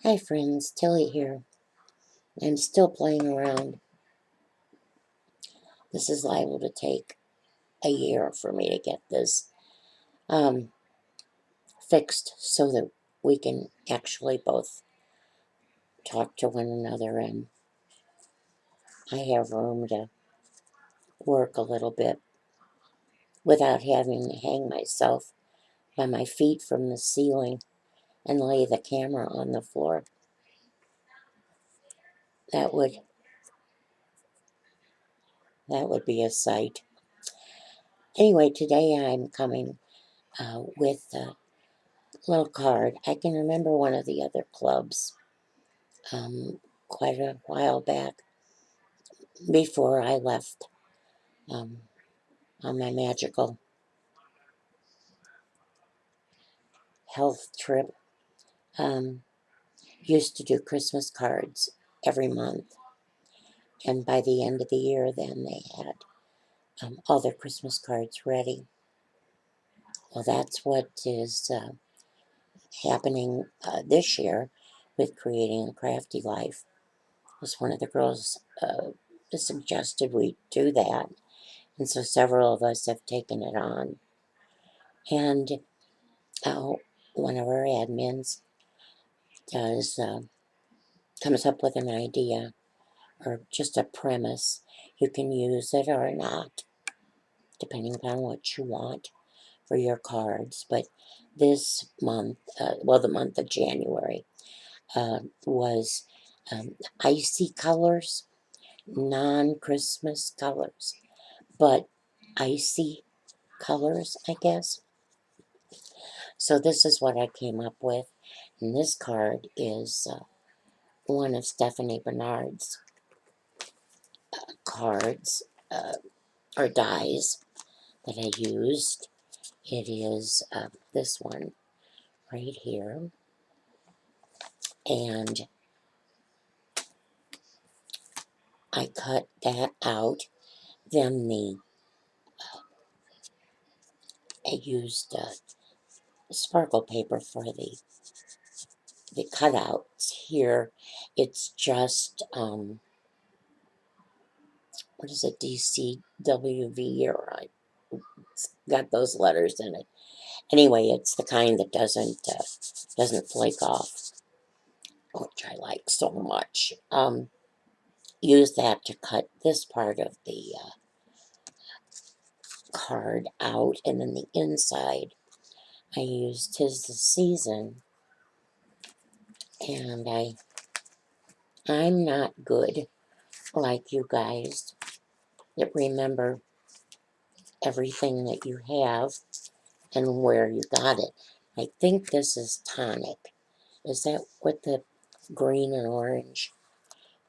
Hi friends, Tilly here. I'm still playing around. This is liable to take a year for me to get this um, fixed so that we can actually both talk to one another and I have room to work a little bit without having to hang myself by my feet from the ceiling and lay the camera on the floor. That would that would be a sight. Anyway, today I'm coming with a little card. I can remember one of the other clubs quite a while back before I left um, on my magical health trip. Um, used to do Christmas cards every month, and by the end of the year, then they had all their Christmas cards ready. Well, that's what is happening this year with creating a crafty life. Was one of the girls suggested we do that, and so several of us have taken it on. And uh, one of our admins does comes up with an idea or just a premise. You can use it or not, depending upon what you want for your cards. But this month, the month of January, was icy colors, non-Christmas colors, but icy colors, I guess. So this is what I came up with. And this card is one of Stephanie Bernard's cards or dies that I used. It is this one right here. And I cut that out. Then I used sparkle paper for the cutouts here. It's just, what is it, DCWV, or it's got those letters in it. Anyway, it's the kind that doesn't flake off, which I like so much. Use that to cut this part of the card out, and then the inside I used "'Tis the Season," and I'm not good like you guys that remember everything that you have and where you got it. I think this is tonic. Is that what the green and orange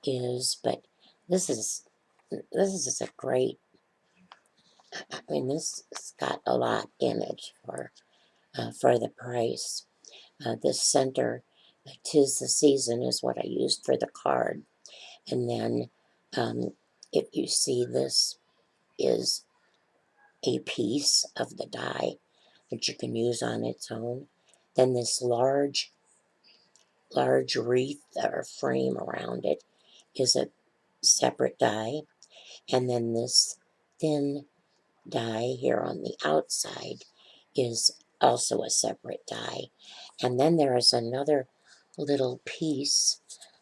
is? But this is a great. I mean, this has got a lot in it for the price. This center, "'Tis the Season," is what I used for the card. And then if you see, this is a piece of the die that you can use on its own. Then this large wreath or frame around it is a separate die. And then this thin die here on the outside is also a separate die. And then there is another little piece.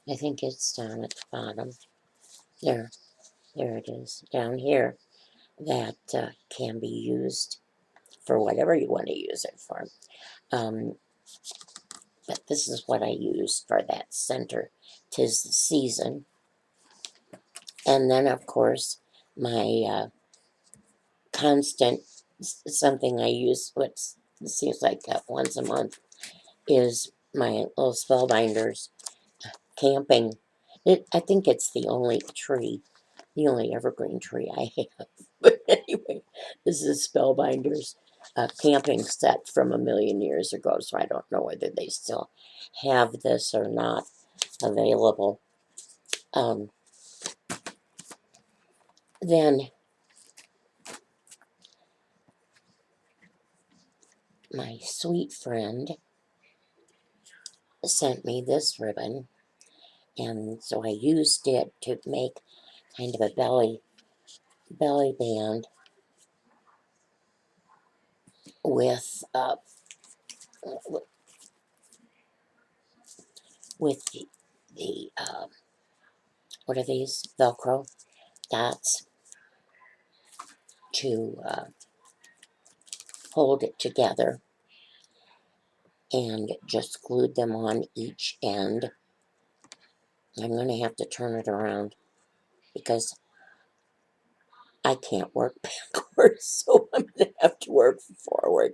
I think it's down at the bottom. There it is, down here, that can be used for whatever you want to use it for. Um, but this is what I used for that center. "'Tis the Season." And then, of course, my constant, something I use, what seems like once a month, is my little Spellbinders camping. I think it's the only evergreen tree I have. But anyway, this is Spellbinders camping set from a million years ago, so I don't know whether they still have this or not available. Um, then my sweet friend sent me this ribbon, and so I used it to make kind of a belly band with with the what are these Velcro dots to hold it together, and just glued them on each end. I'm going to have to turn it around because I can't work backwards, so I'm going to have to work forward.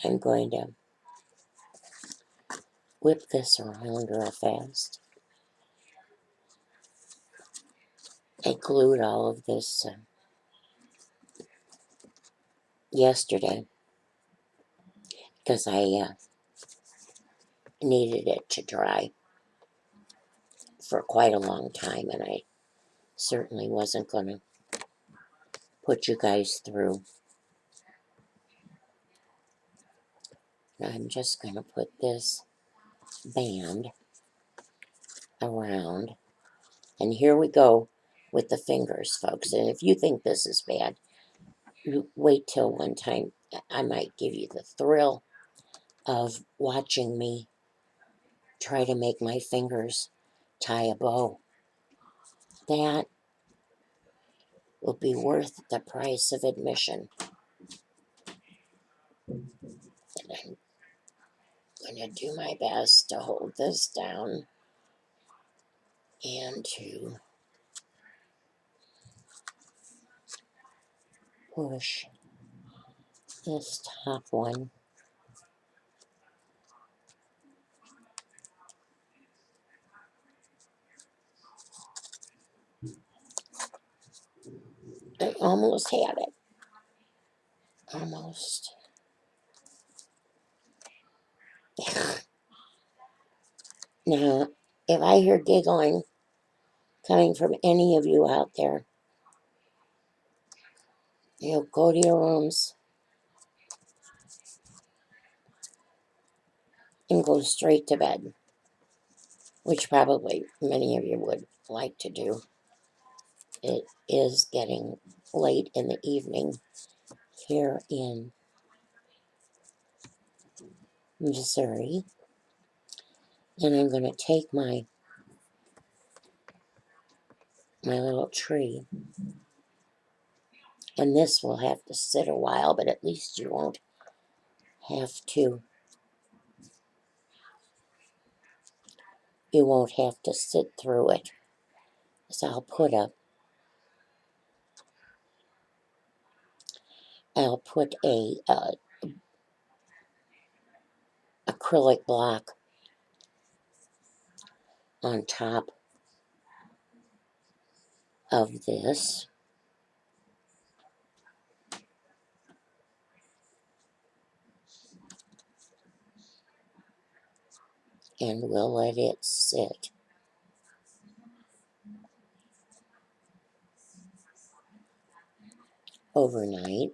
I'm going to whip this around real fast. I glued all of this yesterday because I needed it to dry for quite a long time, and I certainly wasn't going to put you guys through. I'm just going to put this band around, and here we go with the fingers, folks. And if you think this is bad, you wait till one time I might give you the thrill of watching me try to make my fingers tie a bow. That will be worth the price of admission. And I'm going to do my best to hold this down and to push this top one I almost had it. Almost. Now, if I hear giggling coming from any of you out there, you'll go to your rooms and go straight to bed, which probably many of you would like to do. It is getting late in the evening here in Missouri, and I'm going to take my little tree, and this will have to sit a while, but at least you won't have to sit through it. So I'll put a acrylic block on top of this, and we'll let it sit overnight.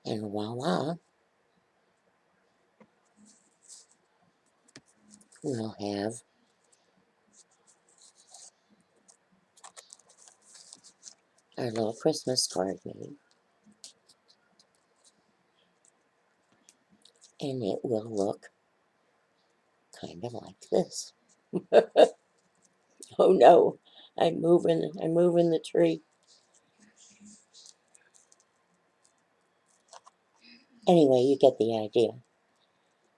And voila, we'll have our little Christmas card made. And it will look kind of like this. Oh no, I'm moving the tree. Anyway, you get the idea.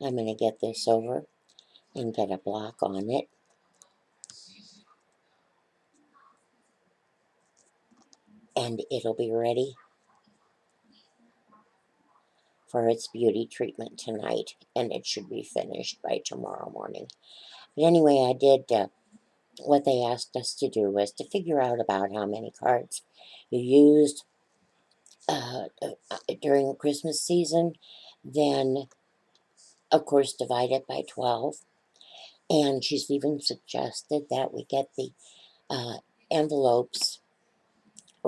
I'm going to get this over and get a block on it. And it'll be ready for its beauty treatment tonight, and it should be finished by tomorrow morning. But anyway, I did what they asked us to do, was to figure out about how many cards you used during the Christmas season, then of course divide it by 12. And she's even suggested that we get the envelopes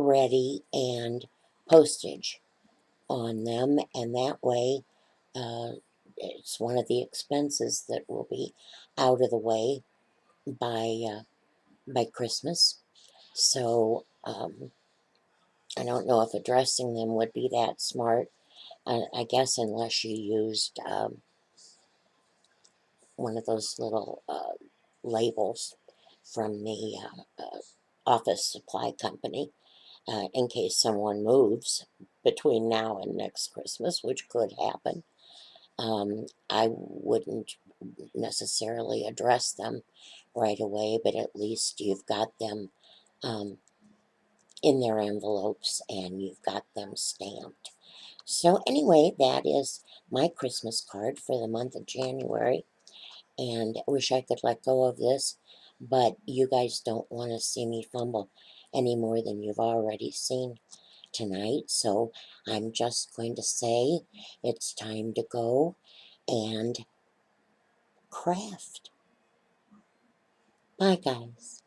ready and postage on them, and that way it's one of the expenses that will be out of the way by Christmas. So I don't know if addressing them would be that smart. I guess unless you used one of those little labels from the office supply company in case someone moves between now and next Christmas, which could happen. I wouldn't necessarily address them right away, but at least you've got them um, in their envelopes and you've got them stamped. So, anyway, that is my Christmas card for the month of January. And I wish I could let go of this, but you guys don't want to see me fumble any more than you've already seen tonight. So, I'm just going to say it's time to go and craft. Bye, guys.